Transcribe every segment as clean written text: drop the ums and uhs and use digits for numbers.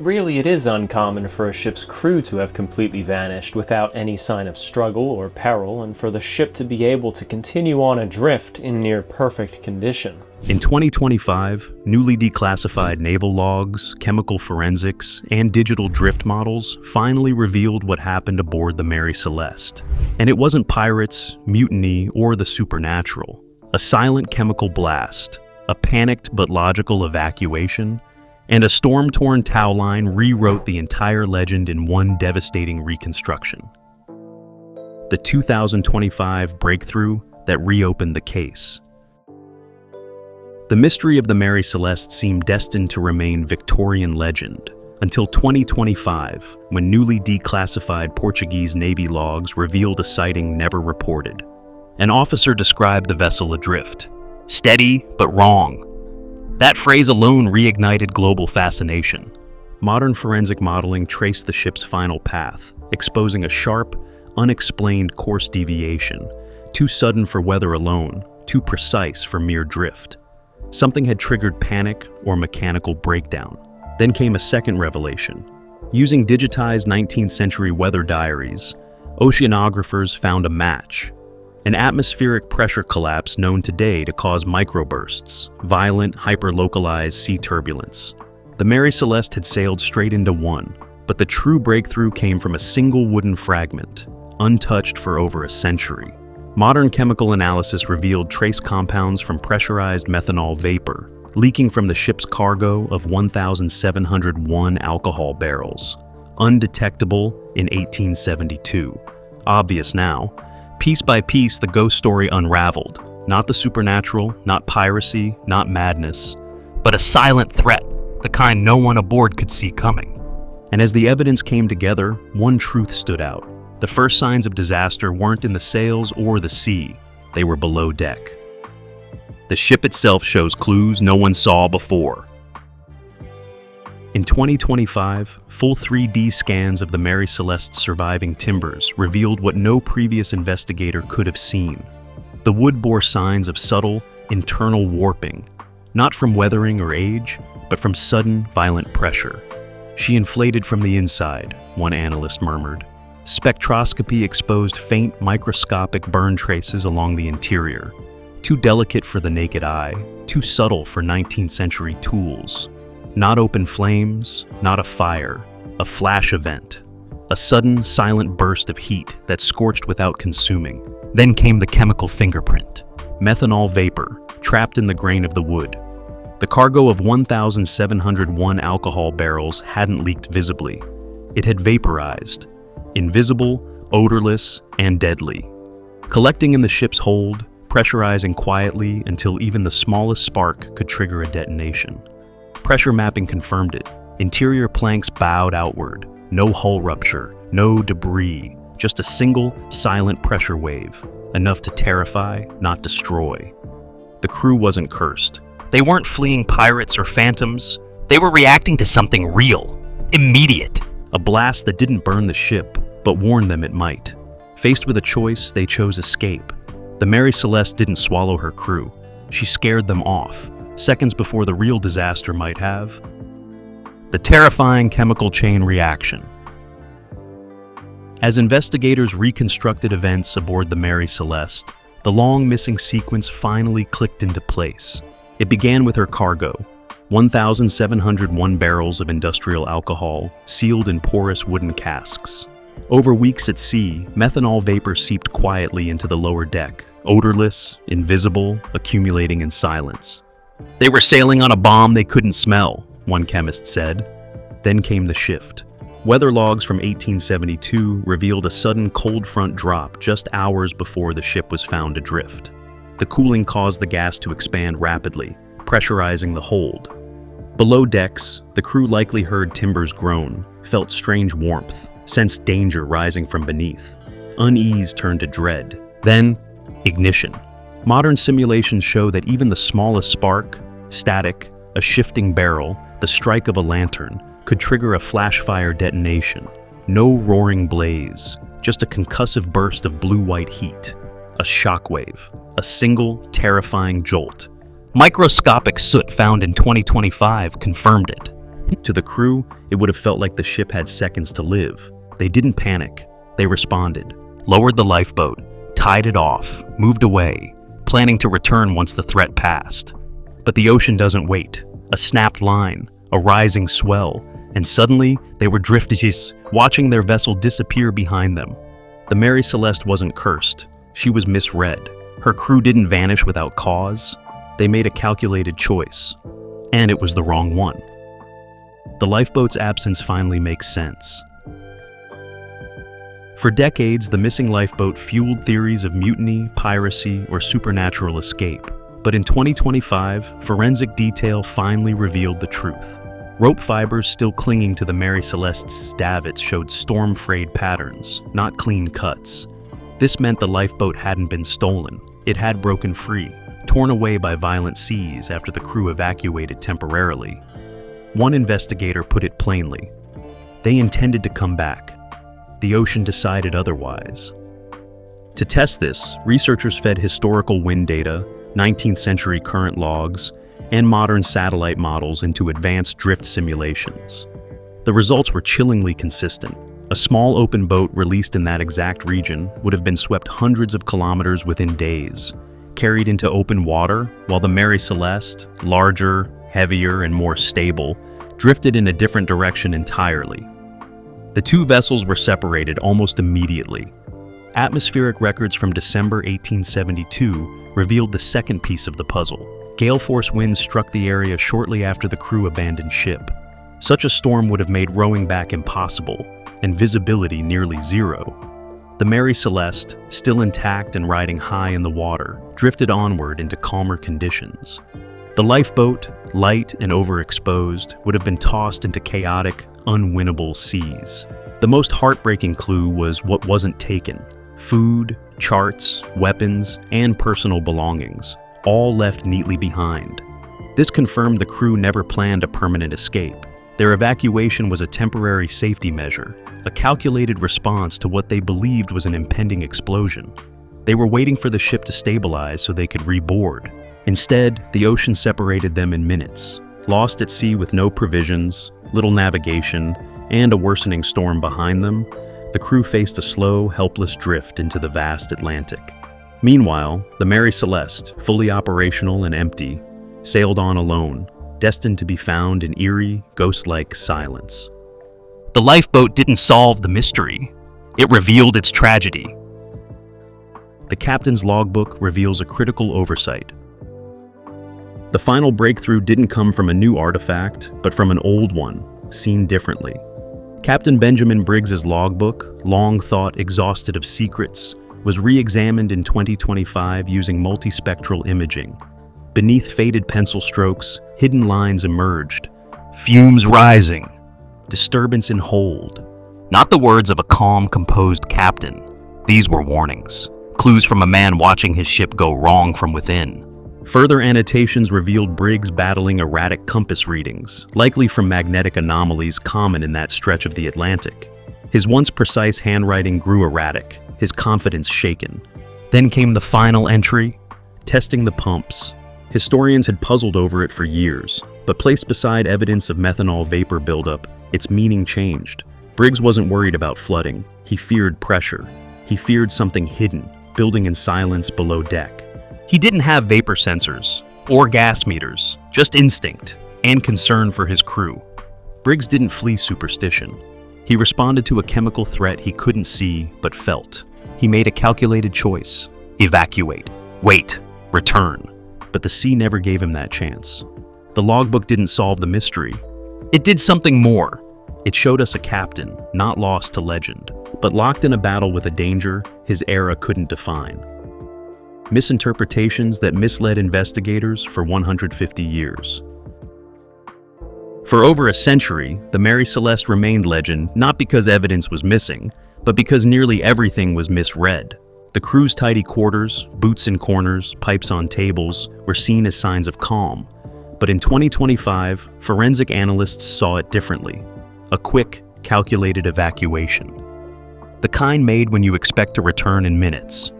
really it is uncommon for a ship's crew to have completely vanished without any sign of struggle or peril, and for the ship to be able to continue on adrift in near perfect condition. In 2025, newly declassified naval logs, chemical forensics, and digital drift models finally revealed what happened aboard the Mary Celeste. And it wasn't pirates, mutiny, or the supernatural. A silent chemical blast, a panicked but logical evacuation, and a storm-torn towline rewrote the entire legend in one devastating reconstruction. The 2025 breakthrough that reopened the case. The mystery of the Mary Celeste seemed destined to remain Victorian legend until 2025, when newly declassified Portuguese Navy logs revealed a sighting never reported. An officer described the vessel adrift. Steady, but wrong. That phrase alone reignited global fascination. Modern forensic modeling traced the ship's final path, exposing a sharp, unexplained course deviation, too sudden for weather alone, too precise for mere drift. Something had triggered panic or mechanical breakdown. Then came a second revelation. Using digitized 19th century weather diaries, oceanographers found a match. An atmospheric pressure collapse known today to cause microbursts, violent, hyper-localized sea turbulence. The Mary Celeste had sailed straight into one, but the true breakthrough came from a single wooden fragment, untouched for over a century. Modern chemical analysis revealed trace compounds from pressurized methanol vapor, leaking from the ship's cargo of 1,701 alcohol barrels, undetectable in 1872. Obvious now. Piece by piece, the ghost story unraveled. Not the supernatural, not piracy, not madness, but a silent threat, the kind no one aboard could see coming. And as the evidence came together, one truth stood out. The first signs of disaster weren't in the sails or the sea, they were below deck. The ship itself shows clues no one saw before. In 2025, full 3D scans of the Mary Celeste's surviving timbers revealed what no previous investigator could have seen. The wood bore signs of subtle, internal warping, not from weathering or age, but from sudden, violent pressure. She inflated from the inside, one analyst murmured. Spectroscopy exposed faint, microscopic burn traces along the interior, too delicate for the naked eye, too subtle for 19th century tools. Not open flames, not a fire, a flash event. A sudden, silent burst of heat that scorched without consuming. Then came the chemical fingerprint. Methanol vapor, trapped in the grain of the wood. The cargo of 1,701 alcohol barrels hadn't leaked visibly. It had vaporized. Invisible, odorless, and deadly. Collecting in the ship's hold, pressurizing quietly until even the smallest spark could trigger a detonation. Pressure mapping confirmed it. Interior planks bowed outward. No hull rupture, no debris, just a single, silent pressure wave, enough to terrify, not destroy. The crew wasn't cursed. They weren't fleeing pirates or phantoms. They were reacting to something real, immediate. A blast that didn't burn the ship, but warned them it might. Faced with a choice, they chose escape. The Mary Celeste didn't swallow her crew. She scared them off, seconds before the real disaster might have. The terrifying chemical chain reaction. As investigators reconstructed events aboard the Mary Celeste, the long missing sequence finally clicked into place. It began with her cargo, 1,701 barrels of industrial alcohol sealed in porous wooden casks. Over weeks at sea, methanol vapor seeped quietly into the lower deck, odorless, invisible, accumulating in silence. They were sailing on a bomb they couldn't smell, one chemist said. Then came the shift. Weather logs from 1872 revealed a sudden cold front drop just hours before the ship was found adrift. The cooling caused the gas to expand rapidly, pressurizing the hold. Below decks, the crew likely heard timbers groan, felt strange warmth, sensed danger rising from beneath. Unease turned to dread. Then, ignition. Modern simulations show that even the smallest spark, static, a shifting barrel, the strike of a lantern, could trigger a flash-fire detonation. No roaring blaze, just a concussive burst of blue-white heat. A shockwave, a single, terrifying jolt. Microscopic soot found in 2025 confirmed it. To the crew, it would have felt like the ship had seconds to live. They didn't panic. They responded, lowered the lifeboat, tied it off, moved away, planning to return once the threat passed. But the ocean doesn't wait. A snapped line, a rising swell, and suddenly they were drifting, watching their vessel disappear behind them. The Mary Celeste wasn't cursed. She was misread. Her crew didn't vanish without cause. They made a calculated choice, and it was the wrong one. The lifeboat's absence finally makes sense. For decades, the missing lifeboat fueled theories of mutiny, piracy, or supernatural escape. But in 2025, forensic detail finally revealed the truth. Rope fibers still clinging to the Mary Celeste's davits showed storm-frayed patterns, not clean cuts. This meant the lifeboat hadn't been stolen. It had broken free, torn away by violent seas after the crew evacuated temporarily. One investigator put it plainly. They intended to come back. The ocean decided otherwise. To test this, researchers fed historical wind data, 19th century current logs, and modern satellite models into advanced drift simulations. The results were chillingly consistent. A small open boat released in that exact region would have been swept hundreds of kilometers within days, carried into open water, while the Mary Celeste, larger, heavier, and more stable, drifted in a different direction entirely. The two vessels were separated almost immediately. Atmospheric records from December 1872 revealed the second piece of the puzzle. Gale force winds struck the area shortly after the crew abandoned ship. Such a storm would have made rowing back impossible, and visibility nearly zero. The Mary Celeste, still intact and riding high in the water, drifted onward into calmer conditions. The lifeboat, light and overexposed, would have been tossed into chaotic, unwinnable seas. The most heartbreaking clue was what wasn't taken: food, charts, weapons, and personal belongings, all left neatly behind. This confirmed the crew never planned a permanent escape. Their evacuation was a temporary safety measure, a calculated response to what they believed was an impending explosion. They were waiting for the ship to stabilize so they could reboard. Instead, the ocean separated them in minutes. Lost at sea with no provisions, little navigation, and a worsening storm behind them, the crew faced a slow, helpless drift into the vast Atlantic. Meanwhile, the Mary Celeste, fully operational and empty, sailed on alone, destined to be found in eerie, ghost-like silence. The lifeboat didn't solve the mystery. It revealed its tragedy. The captain's logbook reveals a critical oversight. The final breakthrough didn't come from a new artifact, but from an old one, seen differently. Captain Benjamin Briggs's logbook, long thought exhausted of secrets, was re-examined in 2025 using multispectral imaging. Beneath faded pencil strokes, hidden lines emerged. Fumes rising. Disturbance in hold. Not the words of a calm, composed captain. These were warnings. Clues from a man watching his ship go wrong from within. Further annotations revealed Briggs battling erratic compass readings, likely from magnetic anomalies common in that stretch of the Atlantic. His once precise handwriting grew erratic, his confidence shaken. Then came the final entry, testing the pumps. Historians had puzzled over it for years, but placed beside evidence of methanol vapor buildup, its meaning changed. Briggs wasn't worried about flooding. He feared pressure. He feared something hidden, building in silence below deck. He didn't have vapor sensors or gas meters, just instinct and concern for his crew. Briggs didn't flee superstition. He responded to a chemical threat he couldn't see but felt. He made a calculated choice: evacuate, wait, return. But the sea never gave him that chance. The logbook didn't solve the mystery. It did something more. It showed us a captain, not lost to legend, but locked in a battle with a danger his era couldn't define. Misinterpretations that misled investigators for 150 years. For over a century, the Mary Celeste remained legend not because evidence was missing, but because nearly everything was misread. The crew's tidy quarters, boots in corners, pipes on tables, were seen as signs of calm. But in 2025, forensic analysts saw it differently. A quick, calculated evacuation. The kind made when you expect to return in minutes.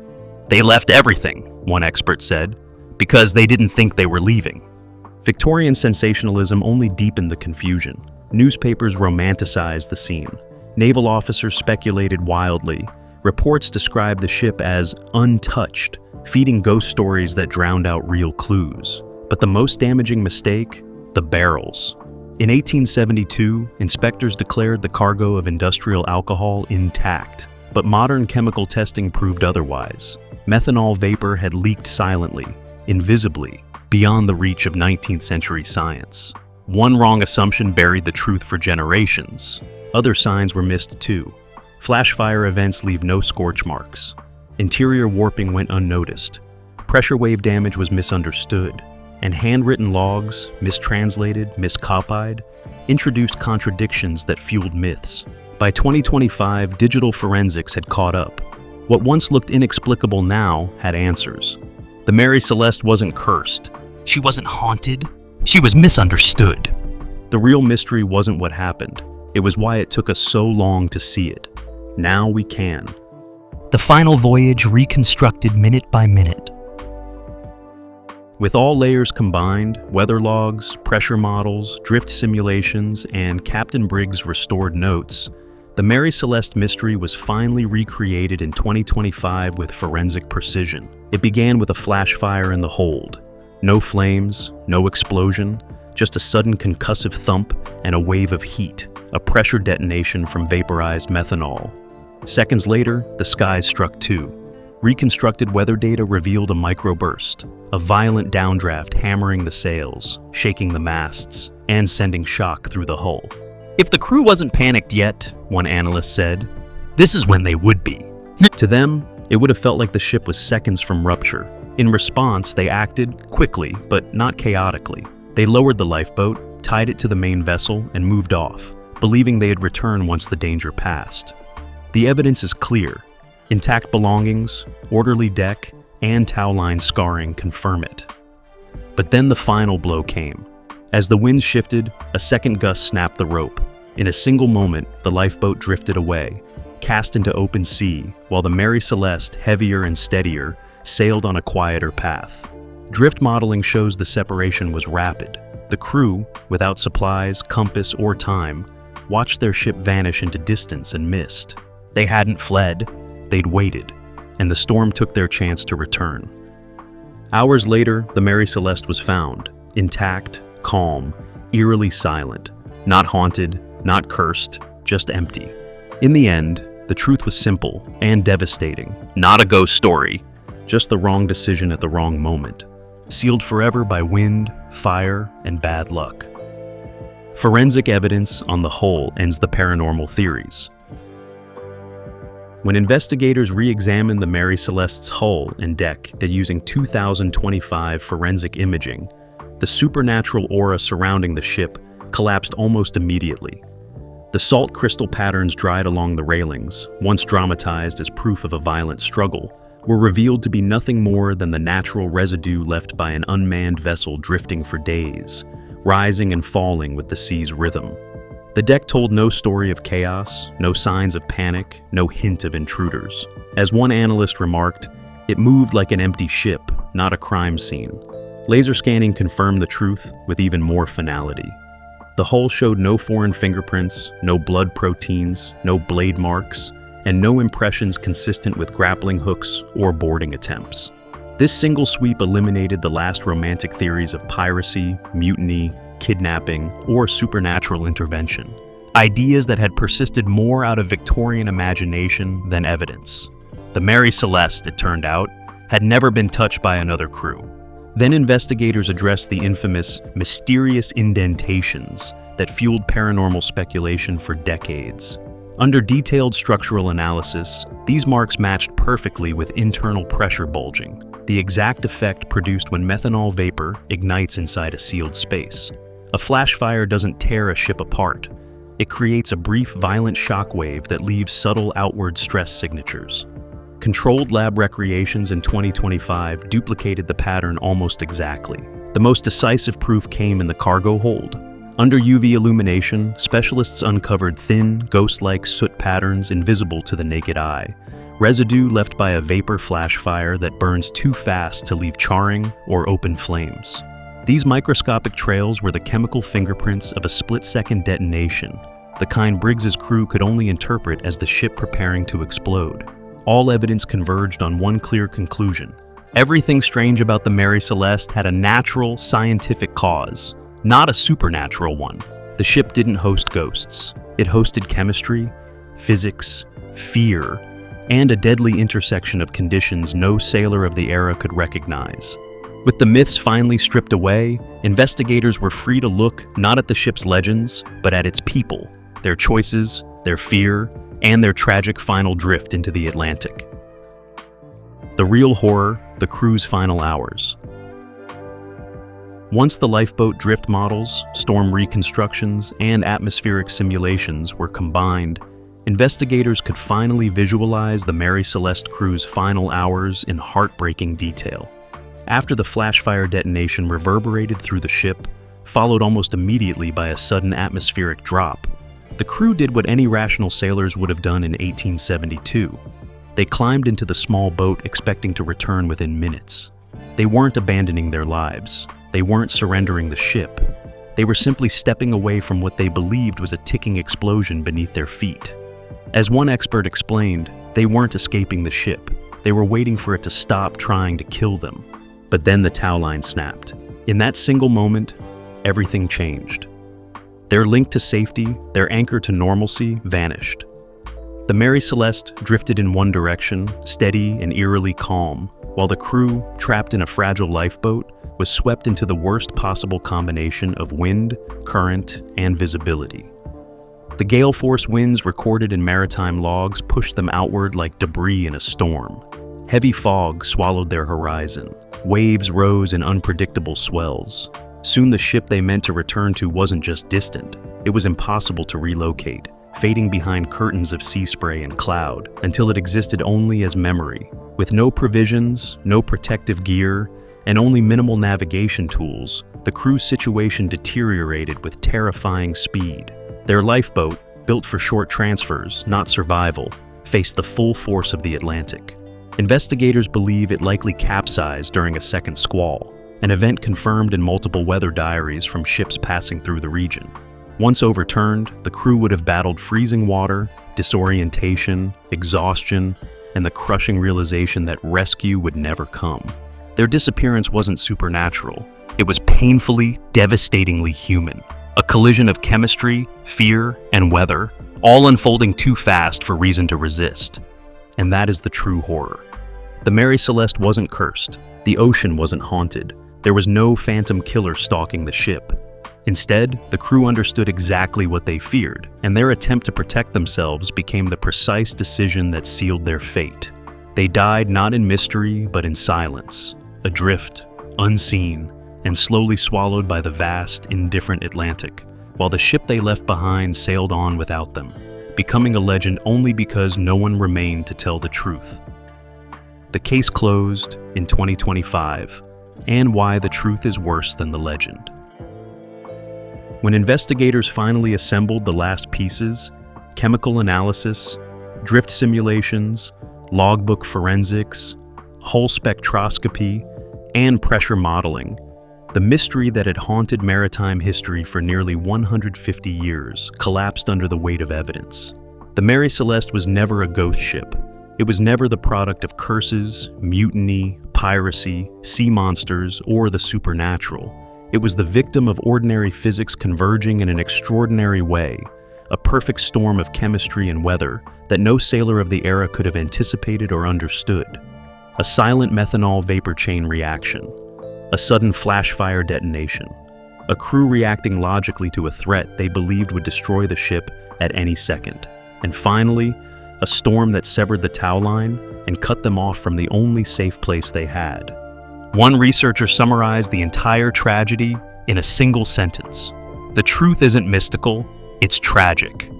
They left everything, one expert said, because they didn't think they were leaving. Victorian sensationalism only deepened the confusion. Newspapers romanticized the scene. Naval officers speculated wildly. Reports described the ship as untouched, feeding ghost stories that drowned out real clues. But the most damaging mistake? The barrels. In 1872, inspectors declared the cargo of industrial alcohol intact, but modern chemical testing proved otherwise. Methanol vapor had leaked silently, invisibly, beyond the reach of 19th century science. One wrong assumption buried the truth for generations. Other signs were missed too. Flash fire events leave no scorch marks. Interior warping went unnoticed. Pressure wave damage was misunderstood. And handwritten logs, mistranslated, miscopied, introduced contradictions that fueled myths. By 2025, digital forensics had caught up. What once looked inexplicable now had answers. The Mary Celeste wasn't cursed. She wasn't haunted. She was misunderstood. The real mystery wasn't what happened. It was why it took us so long to see it. Now we can. The final voyage reconstructed minute by minute. With all layers combined, weather logs, pressure models, drift simulations, and Captain Briggs' restored notes, the Mary Celeste mystery was finally recreated in 2025 with forensic precision. It began with a flash fire in the hold. No flames, no explosion, just a sudden concussive thump and a wave of heat, a pressure detonation from vaporized methanol. Seconds later, the skies struck too. Reconstructed weather data revealed a microburst, a violent downdraft hammering the sails, shaking the masts, and sending shock through the hull. If the crew wasn't panicked yet, one analyst said, this is when they would be. To them, it would have felt like the ship was seconds from rupture. In response, they acted quickly, but not chaotically. They lowered the lifeboat, tied it to the main vessel, and moved off, believing they'd return once the danger passed. The evidence is clear. Intact belongings, orderly deck, and towline scarring confirm it. But then the final blow came. As the wind shifted, a second gust snapped the rope. In a single moment, the lifeboat drifted away, cast into open sea, while the Mary Celeste, heavier and steadier, sailed on a quieter path. Drift modeling shows the separation was rapid. The crew, without supplies, compass, or time, watched their ship vanish into distance and missed. They hadn't fled. They'd waited, and the storm took their chance to return. Hours later, the Mary Celeste was found, intact, calm, eerily silent, not haunted, not cursed, just empty. In the end, the truth was simple and devastating. Not a ghost story, just the wrong decision at the wrong moment, sealed forever by wind, fire, and bad luck. Forensic evidence, on the whole, ends the paranormal theories. When investigators re-examined the Mary Celeste's hull and deck using 2025 forensic imaging, the supernatural aura surrounding the ship collapsed almost immediately. The salt crystal patterns dried along the railings, once dramatized as proof of a violent struggle, were revealed to be nothing more than the natural residue left by an unmanned vessel drifting for days, rising and falling with the sea's rhythm. The deck told no story of chaos, no signs of panic, no hint of intruders. As one analyst remarked, it moved like an empty ship, not a crime scene. Laser scanning confirmed the truth with even more finality. The hull showed no foreign fingerprints, no blood proteins, no blade marks, and no impressions consistent with grappling hooks or boarding attempts. This single sweep eliminated the last romantic theories of piracy, mutiny, kidnapping, or supernatural intervention. Ideas that had persisted more out of Victorian imagination than evidence. The Mary Celeste, it turned out, had never been touched by another crew. Then investigators addressed the infamous mysterious indentations that fueled paranormal speculation for decades. Under detailed structural analysis, these marks matched perfectly with internal pressure bulging, the exact effect produced when methanol vapor ignites inside a sealed space. A flash fire doesn't tear a ship apart. It creates a brief, violent shock wave that leaves subtle outward stress signatures. Controlled lab recreations in 2025 duplicated the pattern almost exactly. The most decisive proof came in the cargo hold. Under UV illumination, specialists uncovered thin, ghost-like soot patterns invisible to the naked eye, residue left by a vapor flash fire that burns too fast to leave charring or open flames. These microscopic trails were the chemical fingerprints of a split-second detonation, the kind Briggs's crew could only interpret as the ship preparing to explode. All evidence converged on one clear conclusion. Everything strange about the Mary Celeste had a natural, scientific cause, not a supernatural one. The ship didn't host ghosts. It hosted chemistry, physics, fear, and a deadly intersection of conditions no sailor of the era could recognize. With the myths finally stripped away, investigators were free to look not at the ship's legends, but at its people, their choices, their fear, and their tragic final drift into the Atlantic. The real horror, the crew's final hours. Once the lifeboat drift models, storm reconstructions, and atmospheric simulations were combined, investigators could finally visualize the Mary Celeste crew's final hours in heartbreaking detail. After the flashfire detonation reverberated through the ship, followed almost immediately by a sudden atmospheric drop, the crew did what any rational sailors would have done in 1872. They climbed into the small boat expecting to return within minutes. They weren't abandoning their lives. They weren't surrendering the ship. They were simply stepping away from what they believed was a ticking explosion beneath their feet. As one expert explained, they weren't escaping the ship. They were waiting for it to stop trying to kill them. But then the towline snapped. In that single moment, everything changed. Their link to safety, their anchor to normalcy, vanished. The Mary Celeste drifted in one direction, steady and eerily calm, while the crew, trapped in a fragile lifeboat, was swept into the worst possible combination of wind, current, and visibility. The gale force winds recorded in maritime logs pushed them outward like debris in a storm. Heavy fog swallowed their horizon. Waves rose in unpredictable swells. Soon the ship they meant to return to wasn't just distant, it was impossible to relocate, fading behind curtains of sea spray and cloud until it existed only as memory. With no provisions, no protective gear, and only minimal navigation tools, the crew's situation deteriorated with terrifying speed. Their lifeboat, built for short transfers, not survival, faced the full force of the Atlantic. Investigators believe it likely capsized during a second squall, an event confirmed in multiple weather diaries from ships passing through the region. Once overturned, the crew would have battled freezing water, disorientation, exhaustion, and the crushing realization that rescue would never come. Their disappearance wasn't supernatural. It was painfully, devastatingly human. A collision of chemistry, fear, and weather, all unfolding too fast for reason to resist. And that is the true horror. The Mary Celeste wasn't cursed. The ocean wasn't haunted. There was no phantom killer stalking the ship. Instead, the crew understood exactly what they feared, and their attempt to protect themselves became the precise decision that sealed their fate. They died not in mystery, but in silence, adrift, unseen, and slowly swallowed by the vast, indifferent Atlantic, while the ship they left behind sailed on without them, becoming a legend only because no one remained to tell the truth. The case closed in 2025, and why the truth is worse than the legend. When investigators finally assembled the last pieces, chemical analysis, drift simulations, logbook forensics, hull spectroscopy, and pressure modeling, the mystery that had haunted maritime history for nearly 150 years collapsed under the weight of evidence. The Mary Celeste was never a ghost ship. It was never the product of curses, mutiny, piracy, sea monsters, or the supernatural. It was the victim of ordinary physics converging in an extraordinary way, a perfect storm of chemistry and weather that no sailor of the era could have anticipated or understood. A silent methanol vapor chain reaction, a sudden flash-fire detonation, a crew reacting logically to a threat they believed would destroy the ship at any second, and finally, a storm that severed the towline and cut them off from the only safe place they had. One researcher summarized the entire tragedy in a single sentence: "The truth isn't mystical, it's tragic."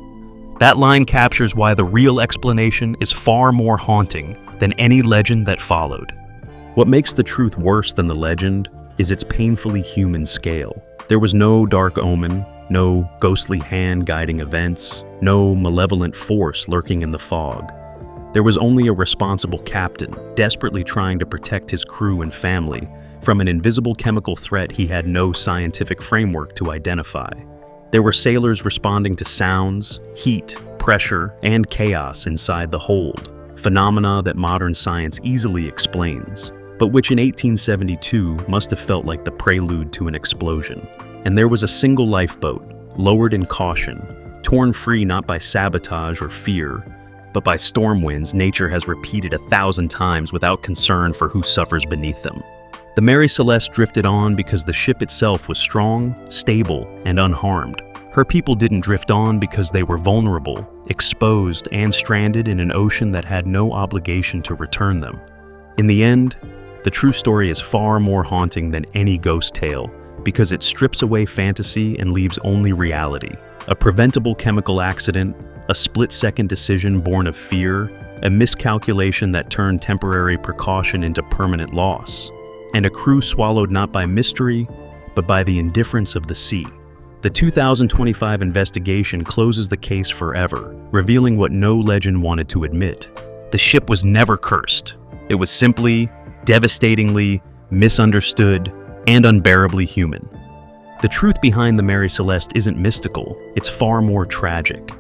That line captures why the real explanation is far more haunting than any legend that followed. What makes the truth worse than the legend is its painfully human scale. There was no dark omen, no ghostly hand guiding events, no malevolent force lurking in the fog. There was only a responsible captain, desperately trying to protect his crew and family From an invisible chemical threat he had no scientific framework to identify. There were sailors responding to sounds, heat, pressure, and chaos inside the hold, phenomena that modern science easily explains, but which in 1872 must have felt like the prelude to an explosion. And there was a single lifeboat, lowered in caution, torn free not by sabotage or fear, but by storm winds nature has repeated 1,000 times without concern for who suffers beneath them. The Mary Celeste drifted on because the ship itself was strong, stable, and unharmed. Her people didn't drift on because they were vulnerable, exposed, and stranded in an ocean that had no obligation to return them. In the end, the true story is far more haunting than any ghost tale because it strips away fantasy and leaves only reality. A preventable chemical accident, a split-second decision born of fear, a miscalculation that turned temporary precaution into permanent loss, and a crew swallowed not by mystery, but by the indifference of the sea. The 2025 investigation closes the case forever, revealing what no legend wanted to admit. The ship was never cursed. It was simply, devastatingly, misunderstood, and unbearably human. The truth behind the Mary Celeste isn't mystical, it's far more tragic.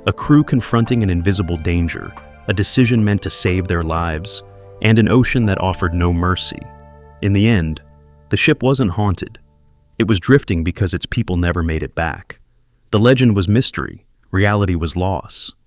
A crew confronting an invisible danger, a decision meant to save their lives, and an ocean that offered no mercy. In the end, the ship wasn't haunted. It was drifting because its people never made it back. The legend was mystery, reality was loss,